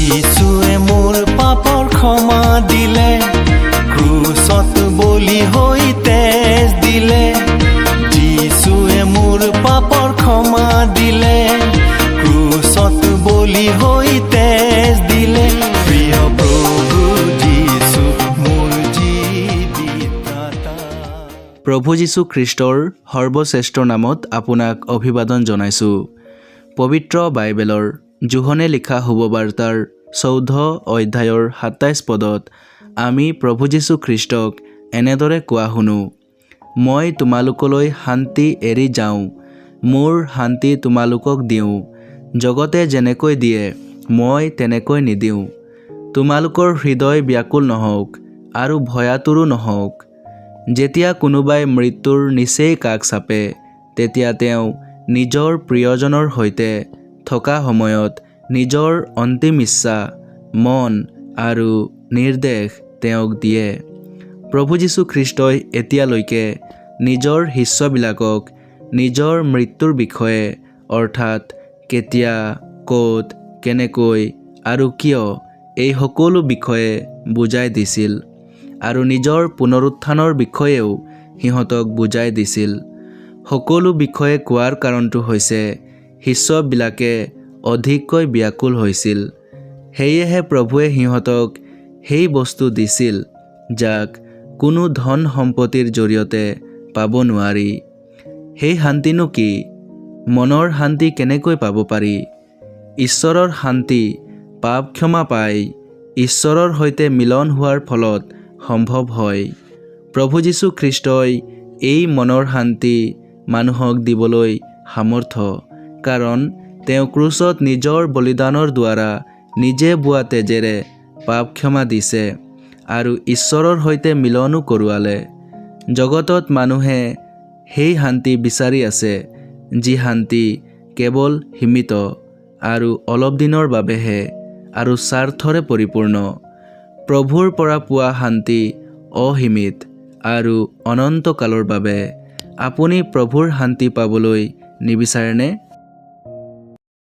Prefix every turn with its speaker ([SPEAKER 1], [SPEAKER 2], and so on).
[SPEAKER 1] যিশুৱে মোৰ পাপৰ ক্ষমা দিলে, ক্ৰুচত বলি হৈ তেজ দিলে। যিশুৱে মোৰ পাপৰ ক্ষমা দিলে, ক্ৰুচত বলি হৈ তেজ দিলে। প্ৰিয় প্ৰভু যিশু মোৰ জীৱিতাতা।
[SPEAKER 2] প্ৰভু যীশু খ্ৰীষ্টৰ সৰ্বশ্ৰেষ্ঠ নামত আপোনাক অভিবাদন জনাইছোঁ। পবিত্ৰ বাইবেলৰ যোহনে লিখা শুভবাৰ্তাৰ 14 অধ্যায়ৰ 27 পদত আমি প্ৰভু যীশু খ্ৰীষ্টক এনেদৰে কোৱা শুনো, মই তোমালোকলৈ শান্তি এৰি যাওঁ, মোৰ শান্তি তোমালোকক দিওঁ। জগতে যেনেকৈ দিয়ে মই তেনেকৈ নিদিওঁ। তোমালোকৰ হৃদয় ব্যাকুল নহওক আৰু ভয়াতুৰো নহওক। যেতিয়া কোনোবাই মৃত্যুৰ নিচেই কাষ চাপে, তেতিয়া তেওঁ নিজৰ প্ৰিয়জনৰ সৈতে থকা সময়ত নিজৰ অন্তিম ইচ্ছা, মন আৰু নিৰ্দেশ তেওঁক দিয়ে। প্ৰভু যীশু খ্ৰীষ্টই এতিয়ালৈকে নিজৰ শিষ্যবিলাকক নিজৰ মৃত্যুৰ বিষয়ে অৰ্থাৎ কেতিয়া, ক'ত, কেনেকৈ আৰু কিয় এই সকলো বিষয়ে বুজাই দিছিল আৰু নিজৰ পুনৰুত্থানৰ বিষয়েও সিহঁতক বুজাই দিছিল। সকলো বিষয়ে কোৱাৰ কাৰণটো হৈছে শিষ্যবিলাকে অধিককৈ ব্যাকুল হৈছিল। সেয়েহে প্ৰভুৱে সিহঁতক সেই বস্তু দিছিল যাক কোনো ধন সম্পত্তিৰ জৰিয়তে পাব নোৱাৰি। সেই শান্তিনো কি? মনৰ শান্তি কেনেকৈ পাব পাৰি? ঈশ্বৰৰ শান্তি পাপ ক্ষমা পাই ঈশ্বৰৰ সৈতে মিলন হোৱাৰ ফলত সম্ভৱ হয়। প্ৰভু যীশু খ্ৰীষ্টই এই মনৰ শান্তি মানুহক দিবলৈ সামৰ্থ, কাৰণ তেওঁ ক্ৰুচত নিজৰ বলিদানৰ দ্বাৰা নিজে বোৱা তেজেৰে পাপ ক্ষমা দিছে আৰু ঈশ্বৰৰ সৈতে মিলনো কৰোৱালে। জগতত মানুহে সেই শান্তি বিচাৰি আছে, যি শান্তি কেৱল সীমিত আৰু অলপ দিনৰ বাবেহে আৰু স্বাৰ্থৰে পৰিপূৰ্ণ। প্ৰভুৰ পৰা পোৱা শান্তি অসীমিত আৰু অনন্তকালৰ বাবে। আপুনি প্ৰভুৰ শান্তি পাবলৈ নিবিচাৰেনে?